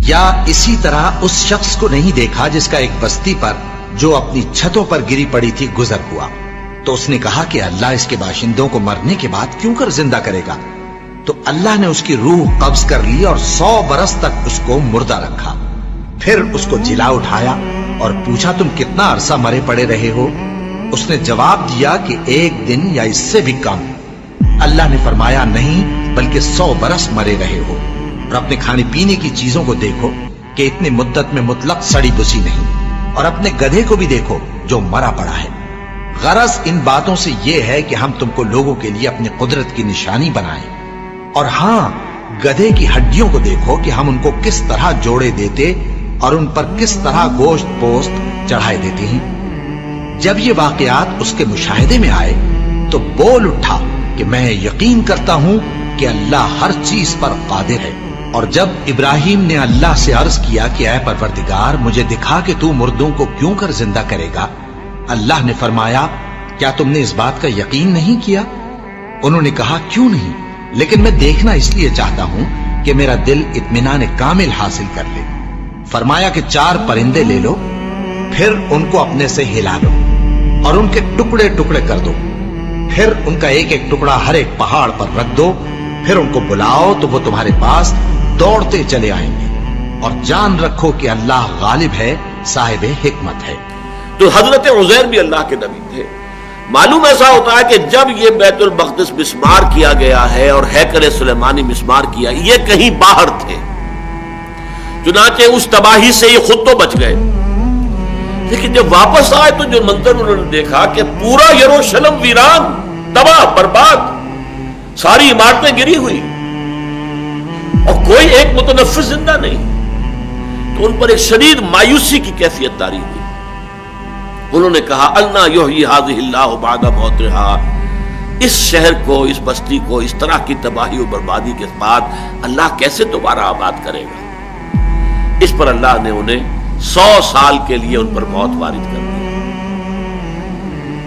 یا اسی طرح اس شخص کو نہیں دیکھا جس کا ایک بستی پر جو اپنی چھتوں پر گری پڑی تھی گزر ہوا، تو اس نے کہا کہ اللہ اس کے باشندوں کو مرنے کے بعد کیوں کر زندہ کرے گا؟ تو اللہ نے اس کی روح قبض کر لی اور 100 برس تک اس کو مردہ رکھا۔ پھر اس کو جلا اٹھایا اور پوچھا تم کتنا عرصہ مرے پڑے رہے ہو؟ اس نے جواب دیا کہ 1 دن یا اس سے بھی کم۔ اللہ نے فرمایا نہیں بلکہ 100 برس مرے رہے ہو، اور اپنے کھانے پینے کی چیزوں کو دیکھو کہ اتنی مدت میں مطلق سڑی بسی نہیں، اور اپنے گدھے کو بھی دیکھو جو مرا پڑا ہے۔ غرض ان باتوں سے یہ ہے کہ ہم تم کو لوگوں کے لیے اپنی قدرت کی نشانی بنائیں، اور ہاں گدھے کی ہڈیوں کو دیکھو کہ ہم ان کو کس طرح جوڑے دیتے اور ان پر کس طرح گوشت پوست چڑھائے دیتے ہیں۔ جب یہ واقعات اس کے مشاہدے میں آئے تو بول اٹھا کہ میں یقین کرتا ہوں کہ اللہ ہر چیز پر قادر ہے۔ اور جب ابراہیم نے اللہ سے عرض کیا کہ اے پروردگار مجھے دکھا کہ تو مردوں کو کیوں کر زندہ کرے گا، اللہ نے فرمایا کیا تم نے اس بات کا یقین نہیں کیا؟ انہوں نے کہا کیوں نہیں، لیکن میں دیکھنا اس لیے چاہتا ہوں کہ میرا دل اطمینان کامل حاصل کر لے۔ فرمایا کہ 4 پرندے لے لو، پھر ان کو اپنے سے ہلا لو اور ان کے ٹکڑے ٹکڑے کر دو، پھر ان کا ایک ایک ٹکڑا ہر ایک پہاڑ پر رکھ دو، پھر ان کو بلاؤ تو وہ تمہارے پاس دوڑتے چلے آئیں گے، اور جان رکھو کہ اللہ غالب ہے، صاحب حکمت ہے۔ تو حضرت عزیر بھی اللہ کے نبی تھے۔ معلوم ایسا ہوتا ہے کہ جب یہ بیت المقدس مسمار کیا گیا ہے اور ہیکل سلیمانی مسمار کیا، یہ کہیں باہر تھے، چنانچہ اس تباہی سے یہ خود تو بچ گئے، لیکن جب واپس آئے تو جو منظر انہوں نے دیکھا کہ پورا یروشلم ویران، تباہ برباد، ساری عمارتیں گری ہوئی اور کوئی ایک متنفس زندہ نہیں، تو ان پر ایک شدید مایوسی کی کیفیت طاری ہوئی۔ انہوں نے کہا انا یحیی ھذہ اللہ بعد موتھا، اس شہر کو، اس بستی کو اس طرح کی تباہی و بربادی کے بعد اللہ کیسے دوبارہ آباد کرے گا؟ اس پر اللہ نے انہیں 100 سال کے لیے ان پر موت وارد کر دی،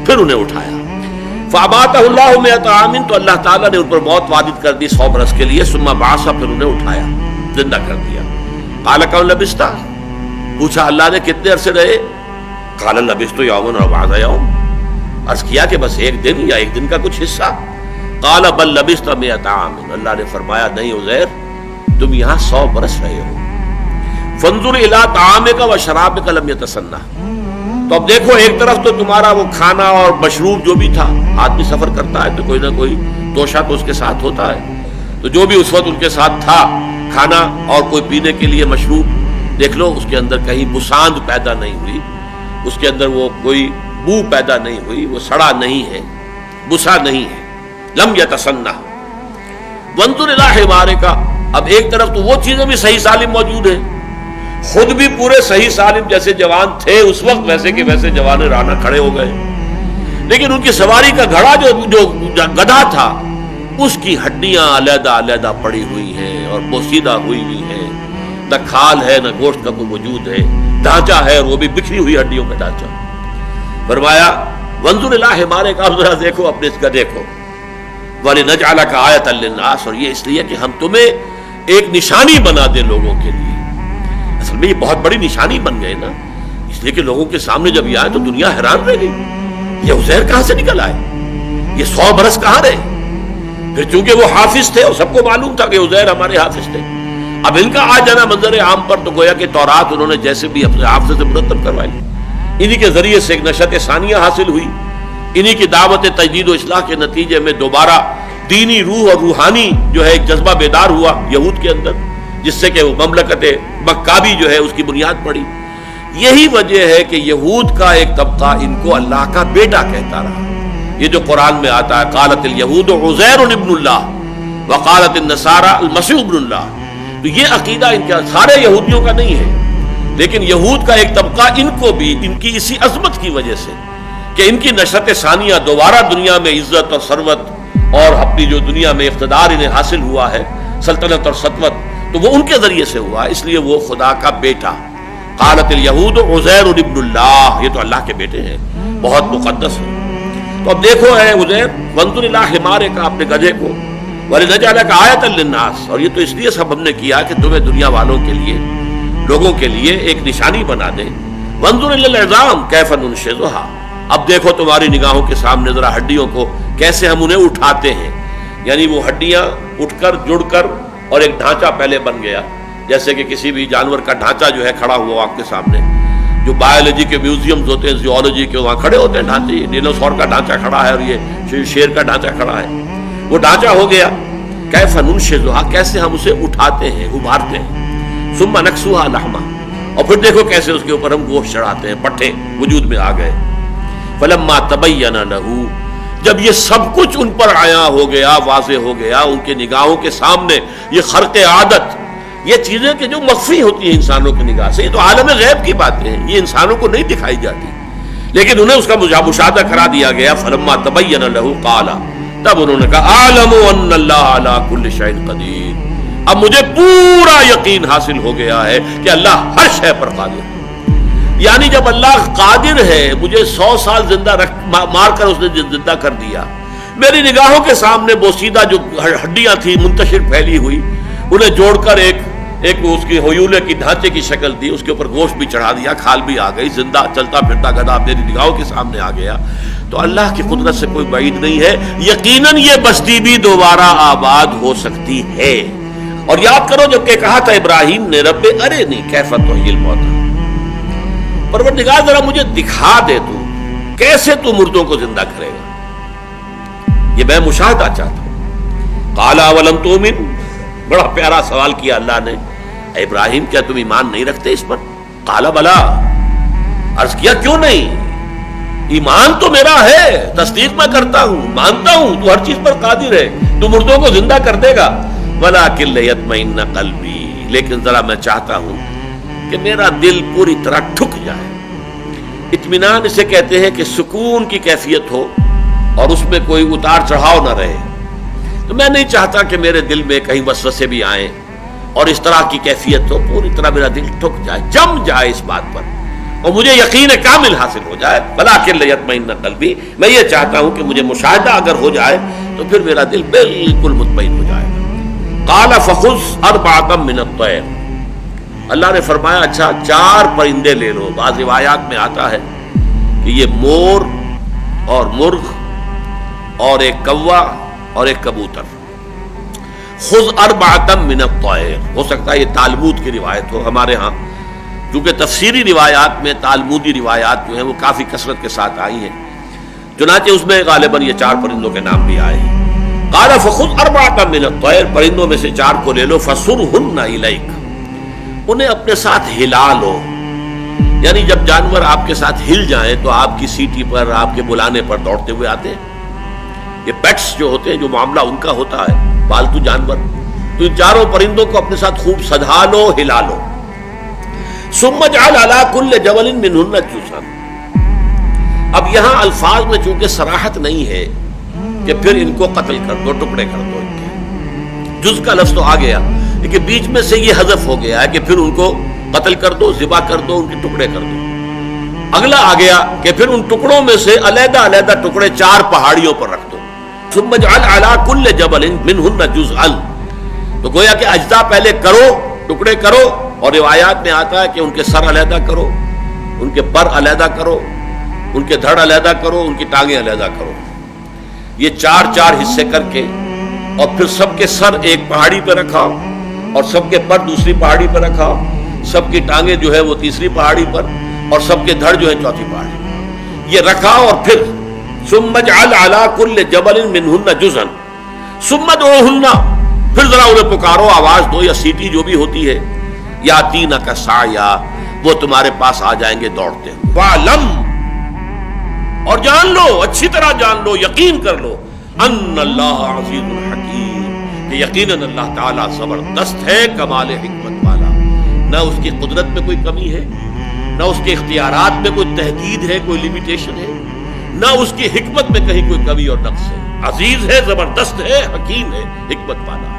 پھر انہیں اٹھایا۔ فَأَمَاتَهُ اللَّهُ مِئَةَ عَامٍ، تو اللہ تعالیٰ نے ان پر موت وارد کر دی 100 برس کے لیے۔ ثم بعث، پھر انہیں اٹھایا، زندہ کر دیا۔ قال كم لبثت، پوچھا اللہ نے کتنے عرصے رہے؟ قال لبثت يوما أو بعض يوم، عرض کیا کہ بس 1 دن یا 1 دن کا کچھ حصہ۔ قال بل لبثت 100 عام، اللہ نے فرمایا نہیں عزیر، تم یہاں 100 برس رہے ہو۔ فانظر الى طعامك وشرابك لم يتسنى، تو اب دیکھو ایک طرف تو تمہارا وہ کھانا اور مشروب جو بھی تھا، آدمی سفر کرتا ہے تو کوئی نہ کوئی توشہ تو اس کے ساتھ ہوتا ہے، تو جو بھی اس وقت ان کے ساتھ تھا کھانا اور کوئی پینے کے لیے مشروب، دیکھ لو اس کے اندر کہیں بساند پیدا نہیں ہوئی، اس کے اندر وہ کوئی بو پیدا نہیں ہوئی، وہ سڑا نہیں ہے، بسا نہیں ہے، لم یتسنى۔ وانظر الى حمارك، اب ایک طرف تو وہ چیزیں بھی صحیح سالم موجود ہیں، خود بھی پورے صحیح سالم جیسے جوان تھے اس وقت، ویسے کہ ویسے جوان رانا کھڑے ہو گئے، لیکن ان کی سواری کا گھڑا جو گدھا تھا اس کی ہڈیاں علیحدہ علیحدہ پڑی ہوئی ہیں اور بوسیدہ ہوئی ہوئی ہیں، نہ کھال ہے نہ گوشت کا کوئی وجود ہے، ڈھانچہ ہے اور وہ بھی بکھری ہوئی ہڈیوں کا ڈھانچہ۔ فرمایا وانظر الی حمارک، اب ذرا دیکھو اپنے اس گدھے کو، وَلِنَجْعَلَكَ آیَةً لِلنَّاسِ، اور یہ اس لیے کہ ہم تمہیں ایک نشانی بنا دیں لوگوں کے لیے۔ اصل میں یہ بہت بڑی نشانی بن گئے نا، اس لیے کہ لوگوں کے سامنے جب یہ آئے تو دنیا حیران رہ گئی، یہ عزیر کہاں سے نکل آئے، یہ 100 برس کہاں رہے؟ پھر چونکہ وہ حافظ تھے اور سب کو معلوم تھا کہ عزیر ہمارے حافظ تھے، اب ان کا آ جانا منظر عام پر تو گویا کہ تورات انہوں نے جیسے بھی اپنے حافظ سے مرتب کروائی، انہی کے ذریعے سے ایک نشأت ثانیہ حاصل ہوئی، انہی کی دعوت تجدید و اصلاح کے نتیجے میں دوبارہ دینی روح اور روحانی جو ہے ایک جذبہ بیدار ہوا یہود کے اندر، جس سے کہ وہ مملکت مکابی جو ہے اس کی بنیاد پڑی۔ یہی وجہ ہے کہ یہود کا ایک طبقہ ان کو اللہ کا بیٹا کہتا رہا، یہ جو قرآن میں آتا ہے قالت الیہود عزیر ابن اللہ وقالت النصارى المسیح ابن اللہ، تو یہ عقیدہ ان کا سارے یہودیوں کا نہیں ہے، لیکن یہود کا ایک طبقہ ان کو بھی ان کی اسی عظمت کی وجہ سے کہ ان کی نشأت ثانیہ دوبارہ دنیا میں عزت اور ثروت اور اپنی جو دنیا میں اقتدار انہیں حاصل ہوا ہے، سلطنت اور سطوت، تو وہ ان کے ذریعے سے ہوا، اس لیے وہ خدا کا بیٹا۔ قالت الیہود عزیر ابن اللہ، یہ تو اللہ کے بیٹے ہیں، بہت مقدس ہے۔ تو اب دیکھو اے عزیر، وانظر الی حمارک، اپنے گدھے کو، وَلِنَجْعَلَكَ آیَةً لِلنَّاسِ، اور یہ تو اس لیے سب ہم نے کیا کہ تمہیں دنیا والوں کے لیے لوگوں کے لیے ایک نشانی بنا دے. وانظر الی العظام کیف ننشزھا، اب دیکھو تمہاری نگاہوں کے سامنے ذرا ہڈیوں کو کیسے ہم انہیں اٹھاتے ہیں. یعنی وہ ہڈیاں اٹھ کر جڑ کر اور ایک ڈھانچہ پہلے بن گیا، جیسے کہ کسی بھی جانور کا ڈھانچہ جو ہے کھڑا ہوا آپ کے سامنے. جو بایولوجی کے میوزیمز ہوتے ہیں، زیولوجی کے، وہاں کھڑے ہوتے ہیں ڈھانچے. ڈینوسور کا ڈھانچہ کھڑا ہے اور یہ شیر کا ڈھانچہ کھڑا ہے. وہ ڈھانچہ ہو گیا. کیف ننشزھا، کیسے ہم اسے اٹھاتے ہیں، ابھارتے ہیں. ثم نکسوھا لحما، اور پھر دیکھو کیسے اس کے اوپر ہم گوشت چڑھاتے ہیں، پٹھے وجود میں آ گئے. فلما تبین لہ، جب یہ سب کچھ ان پر عیاں ہو گیا، واضح ہو گیا ان کے نگاہوں کے سامنے، یہ خرق عادت، یہ چیزیں کہ جو مخفی ہوتی ہیں انسانوں کی نگاہ سے، یہ تو عالم غیب کی باتیں ہیں، یہ انسانوں کو نہیں دکھائی جاتی، لیکن انہیں اس کا مشاہدہ کرا دیا گیا. فلما تبین لہ قال، تب انہوں نے کہا اعلم ان اللہ علی کل شیء قدیر، اب مجھے پورا یقین حاصل ہو گیا ہے کہ اللہ ہر شے پر قادر ہے. یعنی جب اللہ قادر ہے، مجھے 100 سال زندہ مار کر اس نے زندہ کر دیا، میری نگاہوں کے سامنے بوسیدہ جو ہڈیاں تھیں منتشر پھیلی ہوئی، انہیں جوڑ کر ایک اس کی ہیولے کی ڈھانچے کی شکل دی، اس کے اوپر گوشت بھی چڑھا دیا، کھال بھی آ گئی، زندہ چلتا پھرتا گدھا میری نگاہوں کے سامنے آ گیا. تو اللہ کی قدرت سے کوئی بعید نہیں ہے. یقیناً یہ بستی بھی دوبارہ آباد ہو سکتی ہے. اور یاد کرو جب کہ کہا تھا ابراہیم نے رب ارنی کیف تحیی الموتیٰ، پروردگار ذرا مجھے دکھا دے تو کیسے تو مردوں کو زندہ کرے گا، یہ میں مشاہدہ چاہتا ہوں. قال اولم تؤمن، بڑا پیارا سوال کیا اللہ نے. اے ابراہیم کیا تم ایمان نہیں رکھتے اس پر؟ قال بلا، عرض کیا کیوں نہیں، ایمان تو میرا ہے، تصدیق میں کرتا ہوں، مانتا ہوں تو ہر چیز پر قادر ہے، تو مردوں کو زندہ کر دے گا. ولکن لیطمئن قلبی، لیکن ذرا میں چاہتا ہوں کہ میرا دل پوری طرح ٹھک جائے. اطمینان اسے کہتے ہیں کہ سکون کی کیفیت ہو اور اس میں کوئی اتار چڑھاؤ نہ رہے. تو میں نہیں چاہتا کہ میرے دل میں کہیں وسوسے بھی آئیں اور اس طرح کی کیفیت ہو، پوری طرح میرا دل ٹھک جائے، جم جائے اس بات پر اور مجھے یقین کامل حاصل ہو جائے. ولکن لیطمئن قلبی، میں یہ چاہتا ہوں کہ مجھے مشاہدہ اگر ہو جائے تو پھر میرا دل بالکل مطمئن ہو جائے گا. قال فخذ اربعۃ من الطیر، اللہ نے فرمایا اچھا 4 پرندے لے لو. بعض روایات میں آتا ہے کہ یہ مور اور مرغ اور ایک کوا اور ایک کبوتر. خذ اربعۃ من الطیر، ہو سکتا ہے یہ تالمود کی روایت ہو. ہمارے ہاں کیونکہ تفسیری روایات میں تالمودی روایات جو ہیں وہ کافی کثرت کے ساتھ آئی ہیں، چنانچہ اس میں غالباً یہ 4 پرندوں کے نام بھی آئے ہیں. قال فخذ اربعۃ من الطیر، پرندوں میں سے 4 کو لے لو. فصرهن الیک، انہیں اپنے ساتھ ہلا لو. یعنی جب جانور آپ کے ساتھ ہل جائیں تو آپ کی سیٹی پر، آپ کے بلانے پر دوڑتے ہوئے آتے ہیں. یہ پیٹس جو ہوتے ہیں، جو معاملہ ان کا ہوتا ہے، پالتو جانور، تو ان 4 پرندوں کو اپنے ساتھ خوب سجا لو، ہلا لو. ثم اجعل علی کل جبل منہن جزءا، اب یہاں الفاظ میں چونکہ صراحت نہیں ہے کہ پھر ان کو قتل کر دو، ٹکڑے کر دو. ان کے جز کا لفظ تو آ گیا لیکن بیچ میں سے یہ حذف ہو گیا ہے کہ پھر ان کو قتل کر دو، ذبح کر دو، ان کے ٹکڑے کر دو. اگلا آ گیا کہ پھر ان ٹکڑوں میں سے علیحدہ علیحدہ ٹکڑے 4 پہاڑیوں پر رکھ دو. ثم اجعل علی کل جبل منہن جزءا، تو گویا کہ اجزاء پہلے کرو، ٹکڑے کرو، اور روایات میں آتا ہے کہ ان کے سر علیحدہ کرو، ان کے پر علیحدہ کرو، ان کے دھڑ علیحدہ کرو، ان کی ٹانگیں علیحدہ کرو. یہ 4 حصے کر کے اور پھر سب کے سر ایک پہاڑی پہ رکھا اور سب کے پر دوسری پہاڑی پہ رکھا، سب کی ٹانگیں جو ہے وہ تیسری پہاڑی پر اور سب کے دھڑ جو ہے چوتھی پہاڑی، یہ رکھا. اور پھر ثم اجعل علی کل جبل منہن جزءا ثم ادعوہن، پھر ذرا انہیں پکارو، آواز دو یا سیٹی جو بھی ہوتی ہے. یاتینک سعیا، وہ تمہارے پاس آ جائیں گے دوڑتے. وعلم، اور جان لو، اچھی طرح جان لو، یقین کر لو، ان اللہ عزیز الحکیم، کہ یقیناً اللہ تعالیٰ زبردست ہے، کمال حکمت والا. نہ اس کی قدرت میں کوئی کمی ہے، نہ اس کے اختیارات میں کوئی تحدید ہے، کوئی لیمیٹیشن ہے، نہ اس کی حکمت میں کہیں کوئی کمی اور نقص ہے. عزیز ہے، زبردست ہے، حکیم ہے، حکمت والا.